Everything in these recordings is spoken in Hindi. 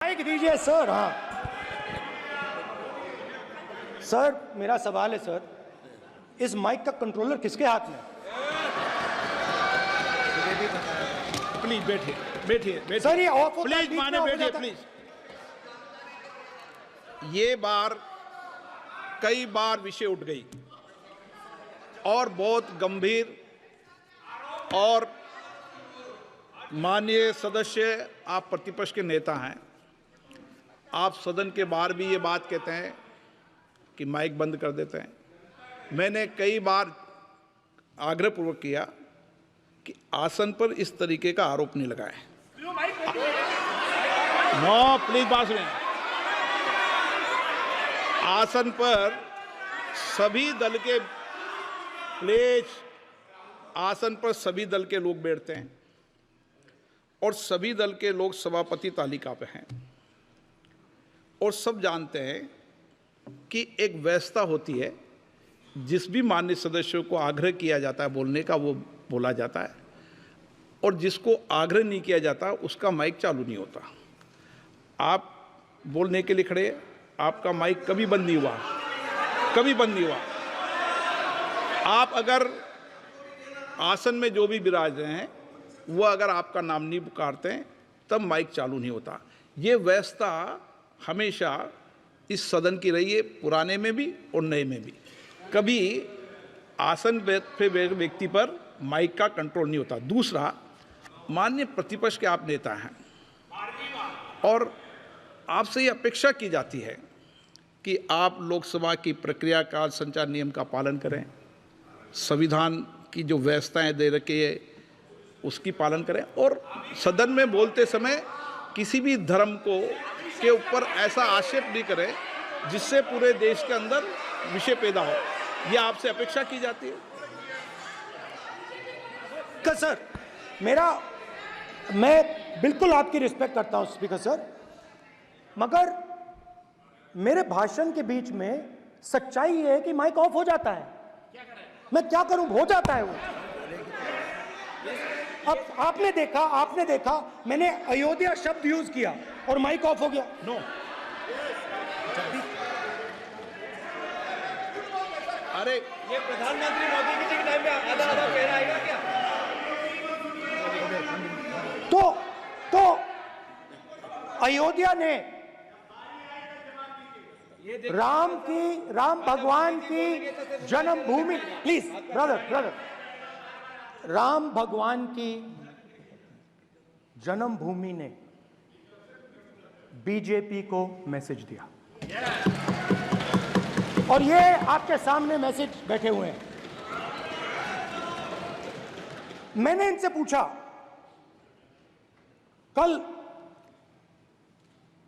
माइक दीजिए सर। हाँ सर, मेरा सवाल है सर, इस माइक का कंट्रोलर किसके हाथ में है? प्लीज बैठिए बैठिए सर ये ऑफ होता है, प्लीज माने बैठिए प्लीज। ये बार कई बार विषय उठ गई और बहुत गंभीर, और माननीय सदस्य आप प्रतिपक्ष के नेता हैं, आप सदन के बाहर भी ये बात कहते हैं कि माइक बंद कर देते हैं। मैंने कई बार आग्रहपूर्वक किया कि आसन पर इस तरीके का आरोप नहीं लगाएं। नो प्लीज बात सुनिए। आसन पर सभी दल के प्लीज आसन पर सभी दल के लोग बैठते हैं और सभी दल के लोग सभापति तालिका पे हैं और सब जानते हैं कि एक व्यवस्था होती है, जिस भी माननीय सदस्यों को आग्रह किया जाता है बोलने का वो बोला जाता है, और जिसको आग्रह नहीं किया जाता उसका माइक चालू नहीं होता। आप बोलने के लिए खड़े हैं, आपका माइक कभी बंद नहीं हुआ, कभी बंद नहीं हुआ। आप अगर आसन में जो भी विराज रहे हैं वो अगर आपका नाम नहीं पुकारते हैं तब माइक चालू नहीं होता। ये व्यवस्था हमेशा इस सदन की रही है, पुराने में भी और नए में भी। कभी आसन पे व्यक्ति पर माइक का कंट्रोल नहीं होता। दूसरा, माननीय प्रतिपक्ष के आप नेता हैं और आपसे ये अपेक्षा की जाती है कि आप लोकसभा की प्रक्रिया का संचार नियम का पालन करें, संविधान की जो व्यवस्थाएं दे रखी है उसकी पालन करें, और सदन में बोलते समय किसी भी धर्म को के ऊपर ऐसा आक्षेप नहीं करें जिससे पूरे देश के अंदर विषय पैदा हो। यह आपसे अपेक्षा की जाती है। सर मैं बिल्कुल आपकी रिस्पेक्ट करता हूं स्पीकर सर, मगर मेरे भाषण के बीच में सच्चाई ये है कि माइक ऑफ हो जाता है। मैं क्या करूं, हो जाता है वो। अब आपने देखा मैंने अयोध्या शब्द यूज किया और माइक ऑफ हो गया। नो अरे ये प्रधानमंत्री मोदी जी के टाइम में आधा आधा कह आएगा क्या? तो अयोध्या ने राम भगवान की जन्मभूमि, प्लीज ब्रदर, राम भगवान की जन्मभूमि ने बीजेपी को मैसेज दिया, और ये आपके सामने मैसेज बैठे हुए हैं। मैंने इनसे पूछा, कल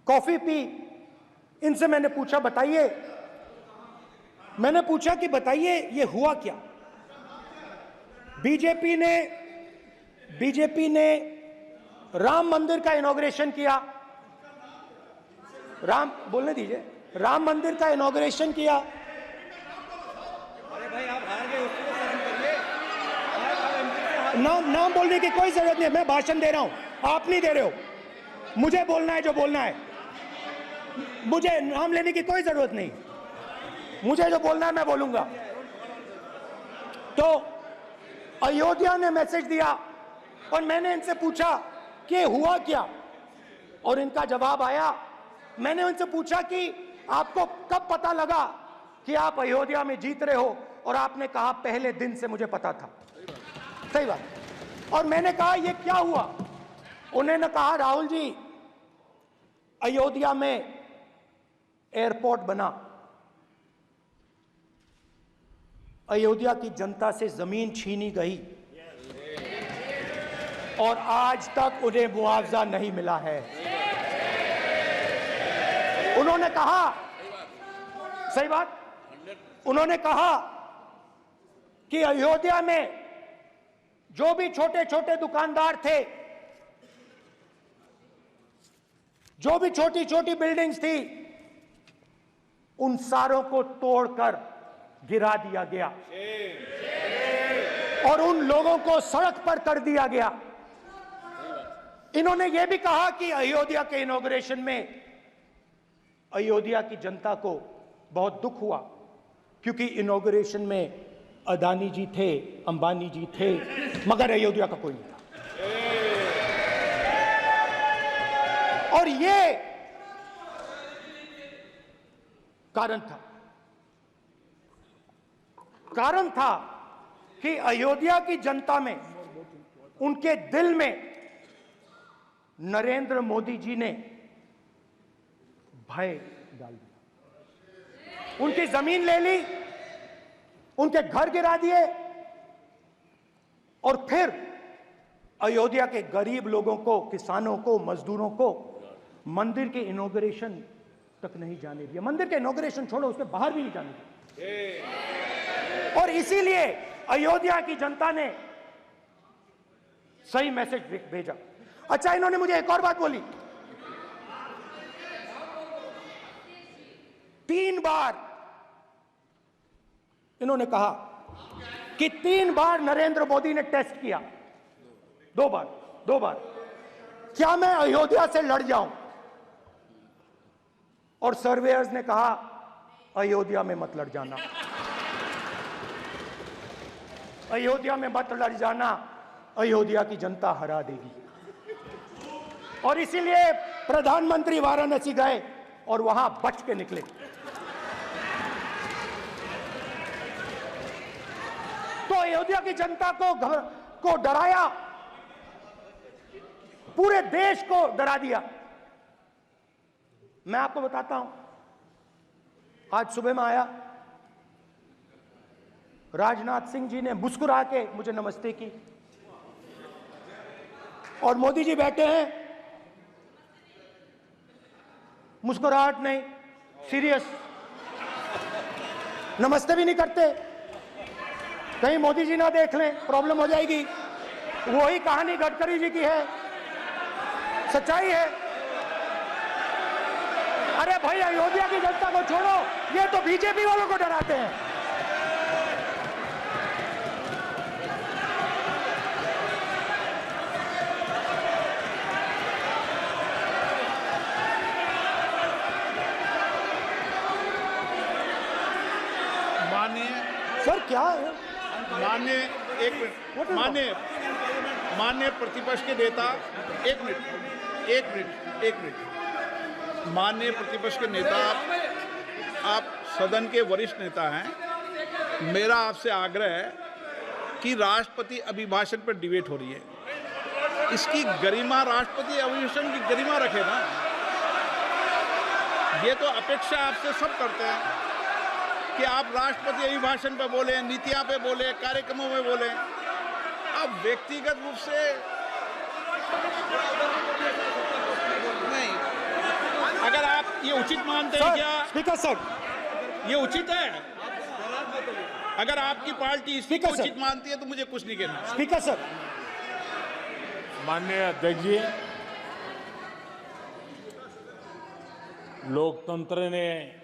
कॉफी पी, इनसे मैंने पूछा कि बताइए ये हुआ क्या। बीजेपी ने राम मंदिर का इनॉग्रेशन किया, बोलने दीजिए, राम मंदिर का इनॉग्रेशन किया। अरे भाई आप हार गए, उसको सहन करिए। नाम बोलने की कोई जरूरत नहीं है, मैं भाषण दे रहा हूं, आप नहीं दे रहे हो। मुझे बोलना है जो बोलना है, मुझे नाम लेने की कोई जरूरत नहीं, मुझे जो बोलना है मैं बोलूंगा। तो अयोध्या ने मैसेज दिया और मैंने इनसे पूछा कि हुआ क्या, और इनका जवाब आया। मैंने उनसे पूछा कि आपको कब पता लगा कि आप अयोध्या में जीत रहे हो, और आपने कहा पहले दिन से मुझे पता था। सही बात। और मैंने कहा ये क्या हुआ, उन्होंने कहा राहुल जी अयोध्या में एयरपोर्ट बना, अयोध्या की जनता से जमीन छीनी गई और आज तक उन्हें मुआवजा नहीं मिला है। उन्होंने कहा, सही बात, उन्होंने कहा कि अयोध्या में जो भी छोटे छोटे दुकानदार थे, जो भी छोटी छोटी बिल्डिंग्स थी, उन सारों को तोड़कर गिरा दिया गया और उन लोगों को सड़क पर कर दिया गया। इन्होंने यह भी कहा कि अयोध्या के इनॉग्रेशन में अयोध्या की जनता को बहुत दुख हुआ क्योंकि इनॉग्रेशन में अदानी जी थे, अंबानी जी थे, मगर अयोध्या का कोई नहीं था। और ये कारण था कि अयोध्या की जनता में, उनके दिल में नरेंद्र मोदी जी ने भय डाल दिया। उनकी जमीन ले ली, उनके घर गिरा दिए और फिर अयोध्या के गरीब लोगों को, किसानों को, मजदूरों को मंदिर के इनॉग्रेशन तक नहीं जाने दिया। मंदिर के इनॉग्रेशन छोड़ो, उसके बाहर भी नहीं जाने दिया। और इसीलिए अयोध्या की जनता ने सही मैसेज भेजा। अच्छा, इन्होंने मुझे एक और बात बोली, 3 बार इन्होंने कहा कि 3 बार नरेंद्र मोदी ने टेस्ट किया, 2 बार क्या मैं अयोध्या से लड़ जाऊं? और सर्वेयर्स ने कहा अयोध्या में मत लड़ जाना, अयोध्या में मत लड़ जाना, अयोध्या की जनता हरा देगी। और इसीलिए प्रधानमंत्री वाराणसी गए और वहां बच के निकले। तो अयोध्या की जनता को डराया, पूरे देश को डरा दिया। मैं आपको बताता हूं, आज सुबह में आया, राजनाथ सिंह जी ने मुस्कुरा के मुझे नमस्ते की और मोदी जी बैठे हैं, मुस्कुराहट नहीं, सीरियस, नमस्ते भी नहीं करते, कहीं मोदी जी ना देख लें, प्रॉब्लम हो जाएगी। वही कहानी गडकरी जी की है, सच्चाई है। अरे भाई, अयोध्या की जनता को छोड़ो, ये तो बीजेपी वालों को डराते हैं। सर क्या है? माननीय प्रतिपक्ष के नेता, एक मिनट, माननीय प्रतिपक्ष के नेता, आप सदन के वरिष्ठ नेता हैं। मेरा आपसे आग्रह है कि राष्ट्रपति अभिभाषण पर डिबेट हो रही है, इसकी गरिमा, राष्ट्रपति अभिभाषण की गरिमा रखे ना। ये तो अपेक्षा आपसे सब करते हैं कि आप राष्ट्रपति अभिभाषण पे बोले, नीतियां पे बोले, कार्यक्रमों में बोले। अब व्यक्तिगत रूप से नहीं, अगर आप ये उचित मानते हैं, क्या स्पीकर सर, ये उचित है? अगर आपकी पार्टी इसको उचित मानती है तो मुझे कुछ नहीं कहना। स्पीकर सर, माननीय अध्यक्ष जी, लोकतंत्र ने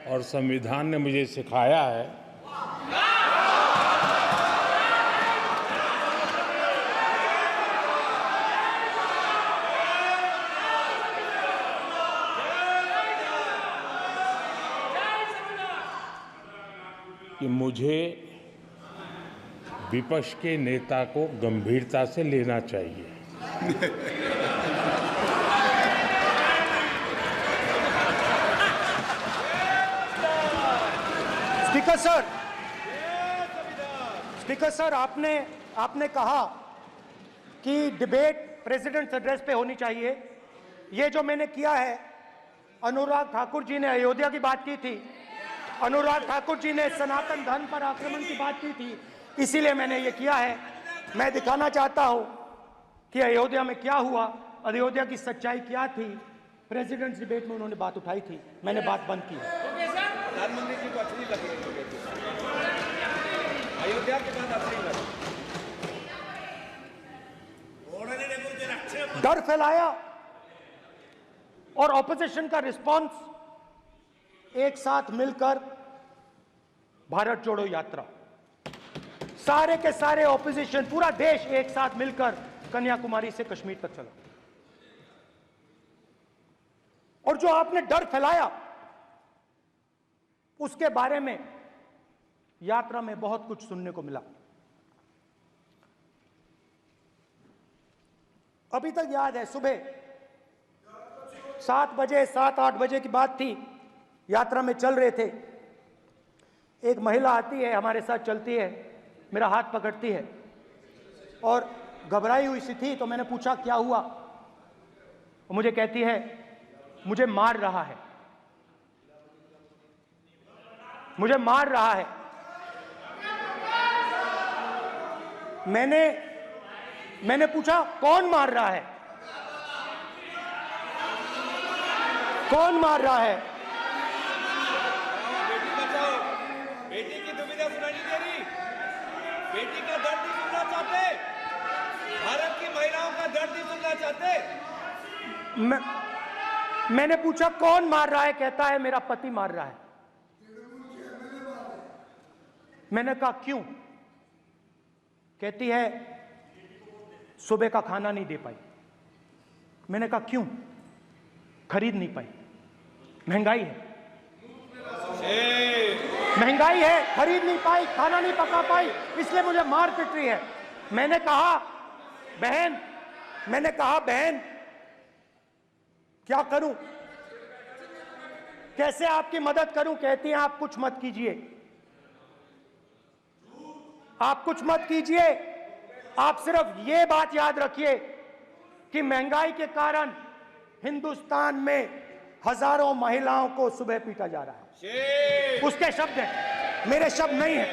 और संविधान ने मुझे सिखाया है कि मुझे विपक्ष के नेता को गंभीरता से लेना चाहिए। स्पीकर सर, आपने कहा कि डिबेट प्रेसिडेंट्स एड्रेस पे होनी चाहिए। ये जो मैंने किया है, अनुराग ठाकुर जी ने अयोध्या की बात की थी, अनुराग ठाकुर जी ने सनातन धर्म पर आक्रमण की बात की थी, इसीलिए मैंने ये किया है। मैं दिखाना चाहता हूं कि अयोध्या में क्या हुआ, अयोध्या की सच्चाई क्या थी। प्रेसिडेंट्स डिबेट में उन्होंने बात उठाई थी, मैंने बात बंद की। प्रधानमंत्री जी को अच्छी नहीं लगी अयोध्या के बाद अच्छी लगी, डर फैलाया और ऑपोजिशन का रिस्पांस एक साथ मिलकर भारत जोड़ो यात्रा, सारे के सारे ऑपोजिशन, पूरा देश एक साथ मिलकर कन्याकुमारी से कश्मीर तक चला। और जो आपने डर फैलाया, उसके बारे में यात्रा में बहुत कुछ सुनने को मिला। अभी तक याद है, सुबह 7 बजे 7-8 बजे की बात थी, यात्रा में चल रहे थे, एक महिला आती है, हमारे साथ चलती है, मेरा हाथ पकड़ती है और घबराई हुई सी थी। तो मैंने पूछा क्या हुआ, वो मुझे कहती है मुझे मार रहा है, मुझे मार रहा है। मैंने पूछा कौन मार रहा है, कौन मार रहा है? बेटी बचाओ, बेटी की दुविधा सुनाई नहीं दे रही, बेटी का दर्द नहीं सुनना चाहते, भारत की महिलाओं का दर्द नहीं सुनना चाहते। मैंने पूछा कौन मार रहा है, कहता है मेरा पति मार रहा है। मैंने कहा क्यों? कहती है सुबह का खाना नहीं दे पाई। मैंने कहा क्यों? खरीद नहीं पाई, महंगाई है, महंगाई है, खरीद नहीं पाई, खाना नहीं पका पाई, इसलिए मुझे मार पिट रही है। मैंने कहा बहन क्या करूं, कैसे आपकी मदद करूं? कहती हैं आप कुछ मत कीजिए, आप कुछ मत कीजिए, आप सिर्फ ये बात याद रखिए कि महंगाई के कारण हिंदुस्तान में हजारों महिलाओं को सुबह पीटा जा रहा है। उसके शब्द हैं, मेरे शब्द नहीं हैं।